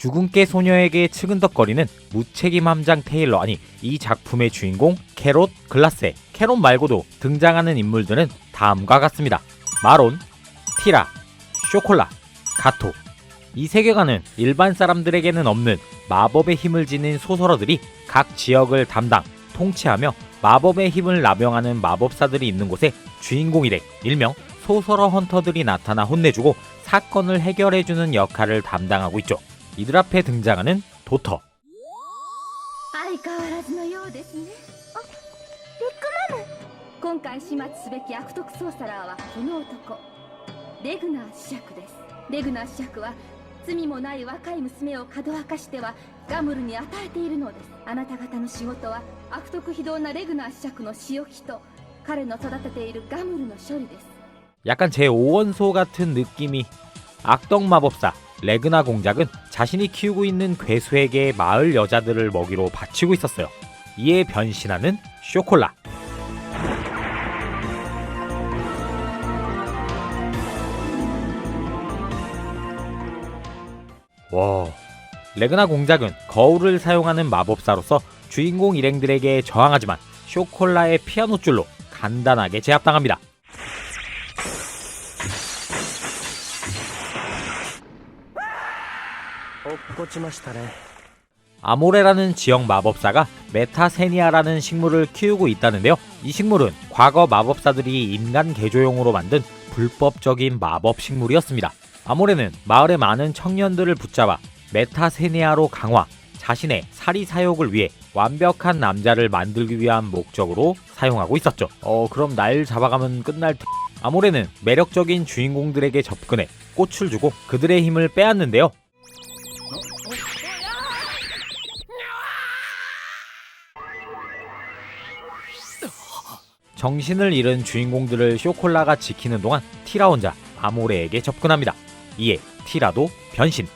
죽은깨 소녀에게 측은덕거리는 무책임 함장 테일러. 아니, 이 작품의 주인공 캐롯 글라세. 캐롯 말고도 등장하는 인물들은 다음과 같습니다. 마론, 티라, 쇼콜라, 가토. 이 세계관은 일반 사람들에게는 없는 마법의 힘을 지닌 소설어들이 각 지역을 담당, 통치하며 마법의 힘을 남용하는 마법사들이 있는 곳에 주인공이래, 일명 소설어 헌터들이 나타나 혼내주고 사건을 해결해주는 역할을 담당하고 있죠. 이들 앞에 등장하는 도터. 相変わらずのようですね。あ、ビッグマム。今回始末すべき悪徳ソーサラーはこの男、レグナー子爵です。レグナー子爵は罪もない若い娘をかどわかしてはガムルに与えているのです。あなた方の仕事は悪徳非道なレグナー子爵の仕置きと彼の育てているガムルの処理です。 약간 제5원소 같은 느낌이. 악덕 마법사 레그나 공작은 자신이 키우고 있는 괴수에게 마을 여자들을 먹이로 바치고 있었어요. 이에 변신하는 쇼콜라. 와, 레그나 공작은 거울을 사용하는 마법사로서 주인공 일행들에게 저항하지만 쇼콜라의 피아노 줄로 간단하게 제압당합니다. 아모레라는 지역 마법사가 메타세니아라는 식물을 키우고 있다는데요. 이 식물은 과거 마법사들이 인간 개조용으로 만든 불법적인 마법 식물이었습니다. 아모레는 마을의 많은 청년들을 붙잡아 메타세니아로 강화, 자신의 사리 사욕을 위해 완벽한 남자를 만들기 위한 목적으로 사용하고 있었죠. 그럼 날 잡아가면 끝날 테... 아모레는 매력적인 주인공들에게 접근해 꽃을 주고 그들의 힘을 빼앗는데요. 정신을 잃은 주인공들을 쇼콜라가 지키는 동안 티라 혼자 아모레에게 접근합니다. 이에 티라도 변신.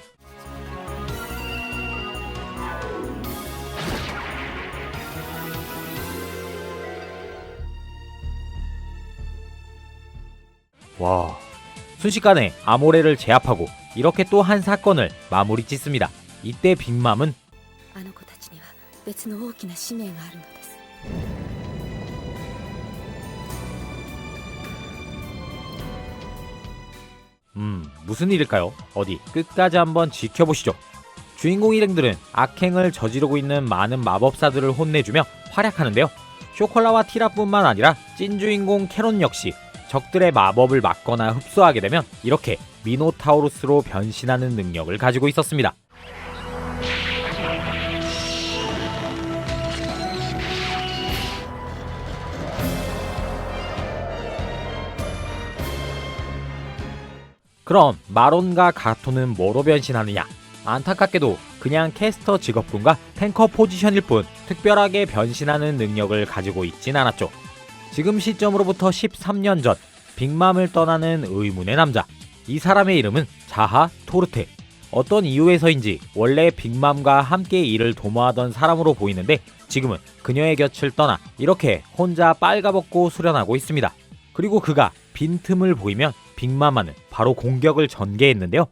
와, 순식간에 아모레를 제압하고 이렇게 또 한 사건을 마무리 짓습니다. 이때 빅맘은 あの子たちには別の大きな使命があるのです。 무슨 일일까요? 어디 끝까지 한번 지켜보시죠. 주인공 일행들은 악행을 저지르고 있는 많은 마법사들을 혼내주며 활약하는데요. 쇼콜라와 티라뿐만 아니라 찐 주인공 캐롯 역시 적들의 마법을 막거나 흡수하게 되면 이렇게 미노타우루스로 변신하는 능력을 가지고 있었습니다. 그럼 마론과 가토는 뭐로 변신하느냐? 안타깝게도 그냥 캐스터 직업군과 탱커 포지션일 뿐 특별하게 변신하는 능력을 가지고 있진 않았죠. 지금 시점으로부터 13년 전 빅맘을 떠나는 의문의 남자. 이 사람의 이름은 자하 토르테. 어떤 이유에서인지 원래 빅맘과 함께 일을 도모하던 사람으로 보이는데 지금은 그녀의 곁을 떠나 이렇게 혼자 빨가벗고 수련하고 있습니다. 그리고 그가 빈틈을 보이면 빅마마는 바로 공격을 전개했는데요.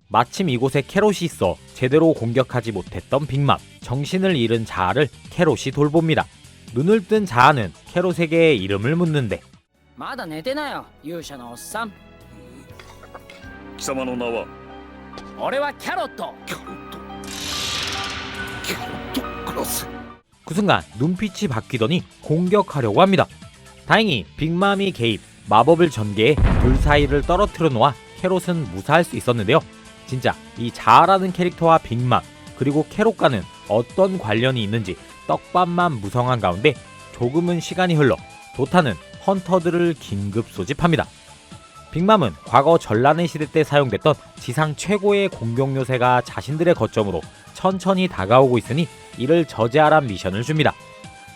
마침 이곳에 캐롯이 있어 제대로 공격하지 못했던 빅맘. 정신을 잃은 자아를 캐롯이 돌봅니다. 눈을 뜬 자아는 캐롯에게 이름을 묻는데 まだ寝てなよ、勇者のおっさん。貴様の名は？俺はキャロット。 그 순간 눈빛이 바뀌더니 공격하려고 합니다. 다행히 빅맘이 개입, 마법을 전개해 둘 사이를 떨어뜨려 놓아 캐롯은 무사할 수 있었는데요. 진짜 이 자아라는 캐릭터와 빅맘 그리고 캐롯과는 어떤 관련이 있는지 떡밥만 무성한 가운데 조금은 시간이 흘러 도타는 헌터들을 긴급 소집합니다. 빅맘은 과거 전란의 시대 때 사용됐던 지상 최고의 공격 요새가 자신들의 거점으로 천천히 다가오고 있으니 이를 저지하란 미션을 줍니다.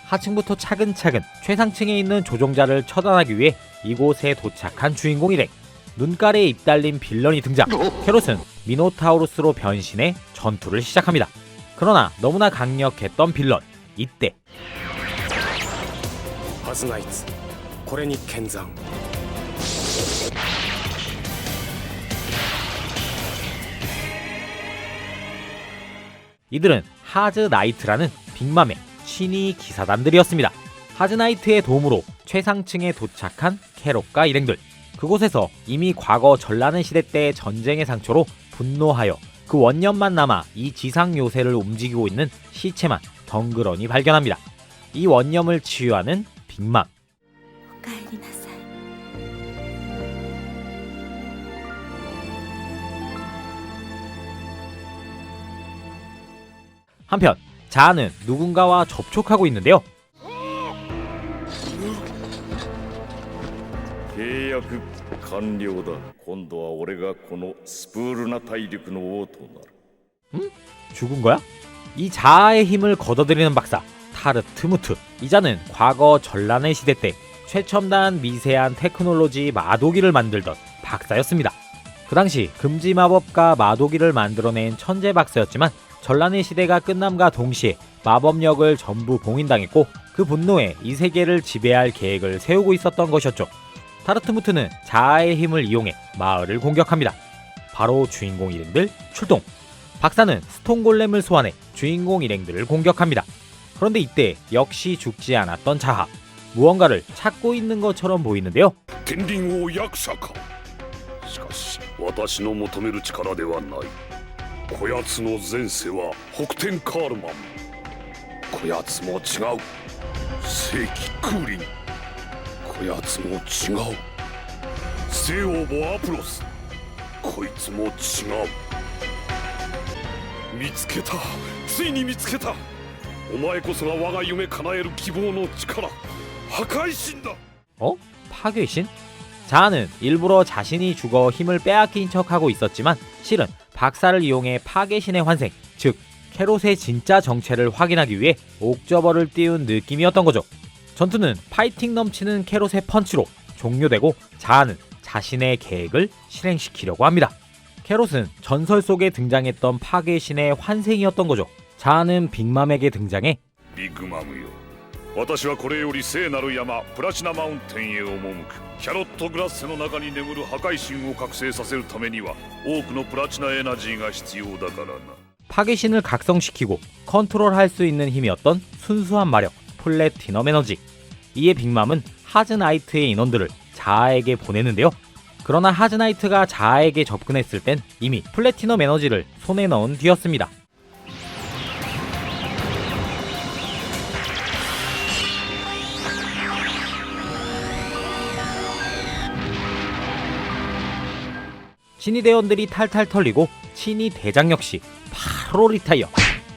하층부터 차근차근 최상층에 있는 조종자를 처단하기 위해 이곳에 도착한 주인공 일행. 눈깔에 입 달린 빌런이 등장. 캐롯은 미노타우루스로 변신해 전투를 시작합니다. 그러나 너무나 강력했던 빌런. 이때 はずナイツこれに見参。 이들은 하즈나이트라는 빅맘의 친위 기사단들이었습니다. 하즈나이트의 도움으로 최상층에 도착한 캐롯과 일행들. 그곳에서 이미 과거 전라는 시대 때의 전쟁의 상처로 분노하여 그 원념만 남아 이 지상 요새를 움직이고 있는 시체만 덩그러니 발견합니다. 이 원념을 치유하는 빅맘. おかえりなさい。 한편 자아는 누군가와 접촉하고 있는데요. 契約完了だ。今度は俺がこのスプールな大陸の王となる。 죽은 거야? 이 자아의 힘을 걷어들이는 박사 타르트무트. 이 자는 과거 전란의 시대 때 최첨단 미세한 테크놀로지 마도기를 만들던 박사였습니다. 그 당시 금지 마법과 마도기를 만들어낸 천재 박사였지만 전란의 시대가 끝남과 동시에 마법력을 전부 봉인당했고 그 분노에 이 세계를 지배할 계획을 세우고 있었던 것이었죠. 타르트무트는 자아의 힘을 이용해 마을을 공격합니다. 바로 주인공 일행들 출동. 박사는 스톤골렘을 소환해 주인공 일행들을 공격합니다. 그런데 이때 역시 죽지 않았던 자아. 무언가를 찾고 있는 것처럼 보이는데요. 天輪王役者か。しかし私の求める力ではない。こやつの前世は北天カールマン。こやつも違う。聖騎空林。こやつも違う。聖王母アプロス。こいつも違う。見つけた。ついに見つけた。お前こそが我が夢叶える希望の力。破壊神だ。 어? 파괴신? 자아는 일부러 자신이 죽어 힘을 빼앗긴 척하고 있었지만 실은 박사를 이용해 파괴신의 환생, 즉 캐롯의 진짜 정체를 확인하기 위해 옥저버를 띄운 느낌이었던 거죠. 전투는 파이팅 넘치는 캐롯의 펀치로 종료되고 자아는 자신의 계획을 실행시키려고 합니다. 캐롯은 전설 속에 등장했던 파괴신의 환생이었던 거죠. 자아는 빅맘에게 등장해 ビッグマムよ。私はこれより聖なる山プラチナマウンテンへ赴く。キャロットグラッセの中に眠る破壊神を覚醒させるためには多くのプラチナエナジーが必要だからな。 파괴신을 각성시키고 컨트롤할 수 있는 힘이었던 순수한 마력 플래티넘 에너지. 이에 빅맘은 하즈나이트의 인원들을 자아에게 보내는데요. 그러나 하즈나이트가 자아에게 접근했을 땐 이미 플래티넘 에너지를 손에 넣은 뒤였습니다. 친위 대원들이 탈탈 털리고 친위 대장 역시 바로 리타이어.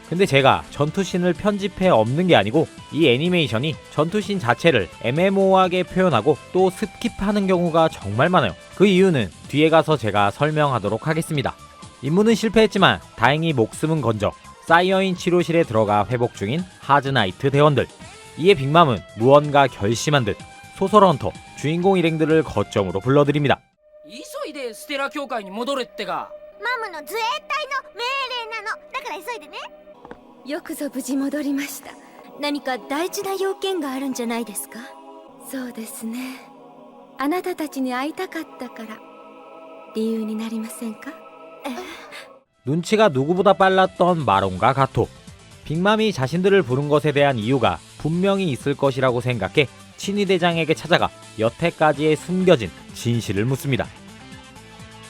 근데 제가 전투씬을 편집해 없는 게 아니고 이 애니메이션이 전투씬 자체를 애매모호하게 표현하고 또 스킵하는 경우가 정말 많아요. 그 이유는 뒤에 가서 제가 설명하도록 하겠습니다. 임무는 실패했지만 다행히 목숨은 건져 사이어인 치료실에 들어가 회복 중인 하즈나이트 대원들. 이에 빅맘은 무언가 결심한 듯 소설 헌터 주인공 일행들을 거점으로 불러들입니다. 急いでステラ教会に戻れってか。マムの絶対の命令なの。だから急いでね。よくぞ無事戻りました。何か大事な要件があるんじゃないですか。そうですね。あなたたちに会いたかったから理由になりませんか？ 눈치가 누구보다 빨랐던 마론과 가토. 빅맘이 자신들을 부른 것에 대한 이유가 분명히 있을 것이라고 생각해 친위대장에게 찾아가 여태까지의 숨겨진 진실을 묻습니다.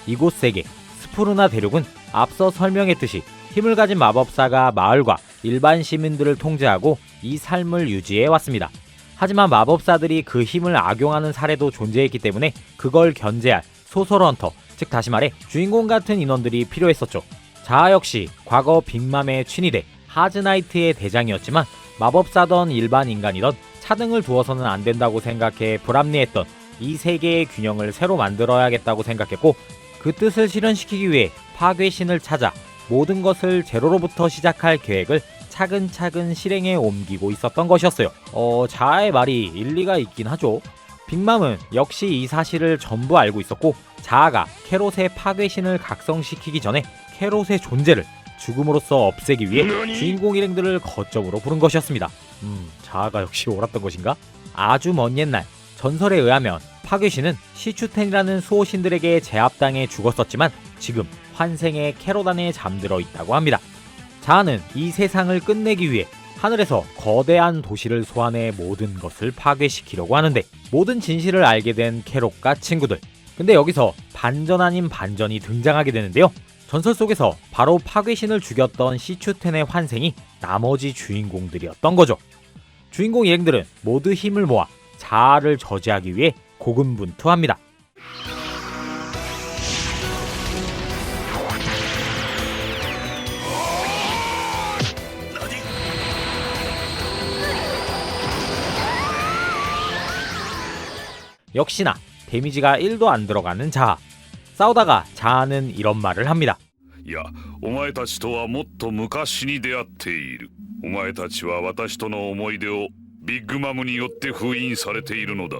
이곳 세계 스푸르나 대륙은 앞서 설명했듯이 힘을 가진 마법사가 마을과 일반 시민들을 통제하고 이 삶을 유지해 왔습니다. 하지만 마법사들이 그 힘을 악용하는 사례도 존재했기 때문에 그걸 견제할 소설 헌터, 즉 다시 말해 주인공 같은 인원들이 필요했었죠. 자아 역시 과거 빅맘의 친위대 하즈나이트의 대장이었지만 마법사던 일반 인간이던 차등을 두어서는 안 된다고 생각해 불합리했던 이 세계의 균형을 새로 만들어야겠다고 생각했고 그 뜻을 실현시키기 위해 파괴신을 찾아 모든 것을 제로로부터 시작할 계획을 차근차근 실행에 옮기고 있었던 것이었어요. 자아의 말이 일리가 있긴 하죠. 빅맘은 역시 이 사실을 전부 알고 있었고 자아가 캐롯의 파괴신을 각성시키기 전에 캐롯의 존재를 죽음으로써 없애기 위해 주인공 일행들을 거점으로 부른 것이었습니다. 자아가 역시 옳았던 것인가? 아주 먼 옛날 전설에 의하면 파괴신은 시추텐이라는 수호신들에게 제압당해 죽었었지만 지금 환생의 캐로단에 잠들어 있다고 합니다. 자아는 이 세상을 끝내기 위해 하늘에서 거대한 도시를 소환해 모든 것을 파괴시키려고 하는데 모든 진실을 알게 된 캐롯과 친구들. 근데 여기서 반전 아닌 반전이 등장하게 되는데요. 전설 속에서 바로 파괴신을 죽였던 시추텐의 환생이 나머지 주인공들이었던 거죠. 주인공 일행들은 모두 힘을 모아 자아를 저지하기 위해 고군분투합니다. 역시나 데미지가 1도 안 들어가는 자아. 싸우다가 자아는 이런 말을 합니다. いや、お前たちとはもっと昔に出会っている。お前たちは私との思い出をビッグマムによって封印されているのだ。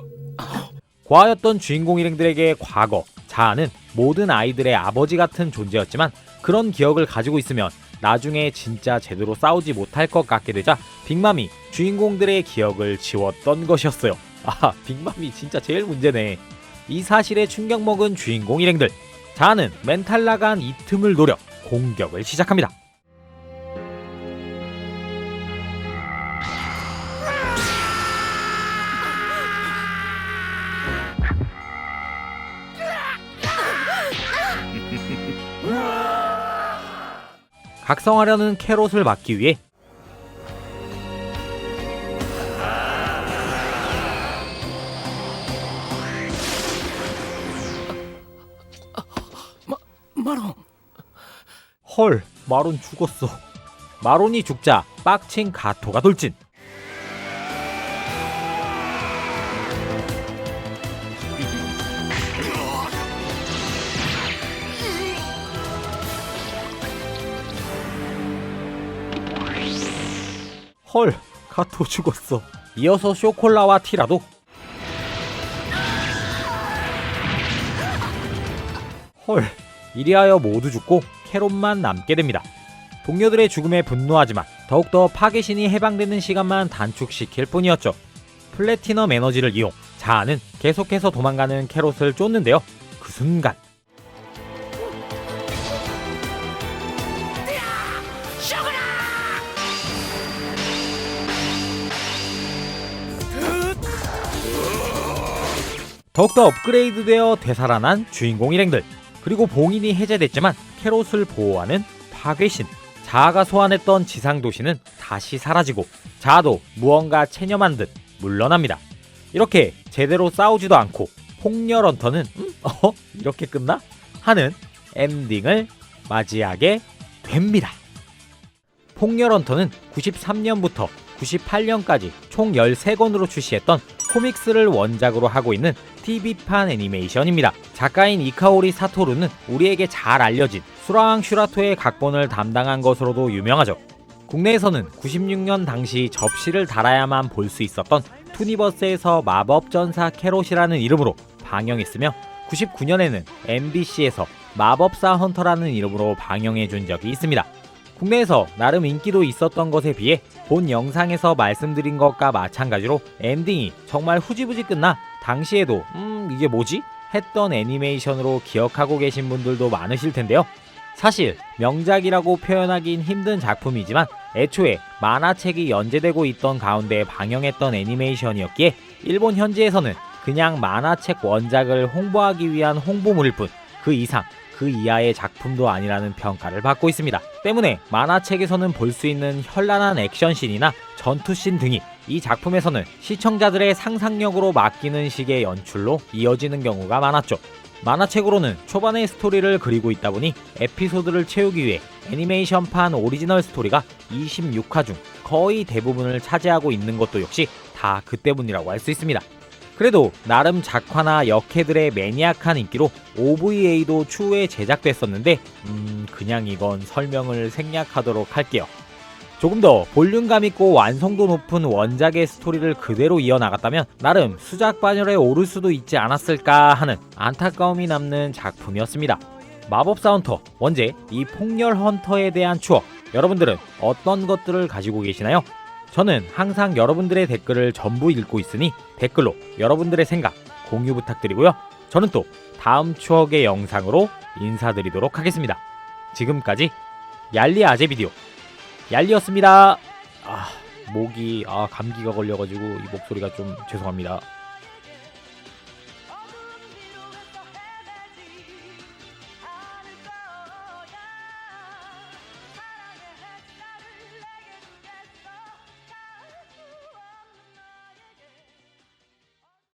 고아였던 주인공 일행들에게 과거, 자아는 모든 아이들의 아버지 같은 존재였지만 그런 기억을 가지고 있으면 나중에 진짜 제대로 싸우지 못할 것 같게 되자 빅맘이 주인공들의 기억을 지웠던 것이었어요. 아, 빅맘이 진짜 제일 문제네. 이 사실에 충격 먹은 주인공 일행들. 자아는 멘탈 나간 이 틈을 노려 공격을 시작합니다. 각성하려는 캐롯을 막기 위해 마론. 헐, 마론 죽었어. 마론이 죽자 빡친 가토가 돌진. 헐, 가토 죽었어. 이어서 쇼콜라와 티라도. 헐, 이리하여 모두 죽고 캐롯만 남게 됩니다. 동료들의 죽음에 분노하지만 더욱더 파괴신이 해방되는 시간만 단축시킬 뿐이었죠. 플래티넘 에너지를 이용 자아는 계속해서 도망가는 캐롯을 쫓는데요. 그 순간 더욱더 업그레이드되어 되살아난 주인공 일행들, 그리고 봉인이 해제됐지만 캐롯을 보호하는 파괴신. 자아가 소환했던 지상도시는 다시 사라지고 자아도 무언가 체념한 듯 물러납니다. 이렇게 제대로 싸우지도 않고 폭렬 헌터는 이렇게 끝나? 하는 엔딩을 맞이하게 됩니다. 폭렬 헌터는 93년부터 98년까지 총 13권으로 출시했던 코믹스를 원작으로 하고 있는 TV판 애니메이션입니다. 작가인 이카오리 사토루는 우리에게 잘 알려진 수라왕 슈라토의 각본을 담당한 것으로도 유명하죠. 국내에서는 96년 당시 접시를 달아야만 볼 수 있었던 투니버스에서 마법전사 캐롯이라는 이름으로 방영했으며 99년에는 MBC에서 마법사 헌터라는 이름으로 방영해준 적이 있습니다. 국내에서 나름 인기도 있었던 것에 비해 본 영상에서 말씀드린 것과 마찬가지로 엔딩이 정말 후지부지 끝나 당시에도 이게 뭐지? 했던 애니메이션으로 기억하고 계신 분들도 많으실 텐데요. 사실 명작이라고 표현하긴 힘든 작품이지만 애초에 만화책이 연재되고 있던 가운데 방영했던 애니메이션이었기에 일본 현지에서는 그냥 만화책 원작을 홍보하기 위한 홍보물일 뿐 그 이상 그 이하의 작품도 아니라는 평가를 받고 있습니다. 때문에 만화책에서는 볼 수 있는 현란한 액션씬이나 전투씬 등이 이 작품에서는 시청자들의 상상력으로 맡기는 식의 연출로 이어지는 경우가 많았죠. 만화책으로는 초반의 스토리를 그리고 있다 보니 에피소드를 채우기 위해 애니메이션판 오리지널 스토리가 26화 중 거의 대부분을 차지하고 있는 것도 역시 다 그 때문이라고 할 수 있습니다. 그래도 나름 작화나 역캐들의 매니악한 인기로 OVA도 추후에 제작됐었는데 그냥 이건 설명을 생략하도록 할게요. 조금 더 볼륨감 있고 완성도 높은 원작의 스토리를 그대로 이어나갔다면 나름 수작 반열에 오를 수도 있지 않았을까 하는 안타까움이 남는 작품이었습니다. 마법사 헌터, 원제 이 폭렬 헌터에 대한 추억, 여러분들은 어떤 것들을 가지고 계시나요? 저는 항상 여러분들의 댓글을 전부 읽고 있으니 댓글로 여러분들의 생각 공유 부탁드리고요. 저는 또 다음 추억의 영상으로 인사드리도록 하겠습니다. 지금까지 얄리 아재 비디오 얄리였습니다. 감기가 걸려가지고 이 목소리가 좀 죄송합니다.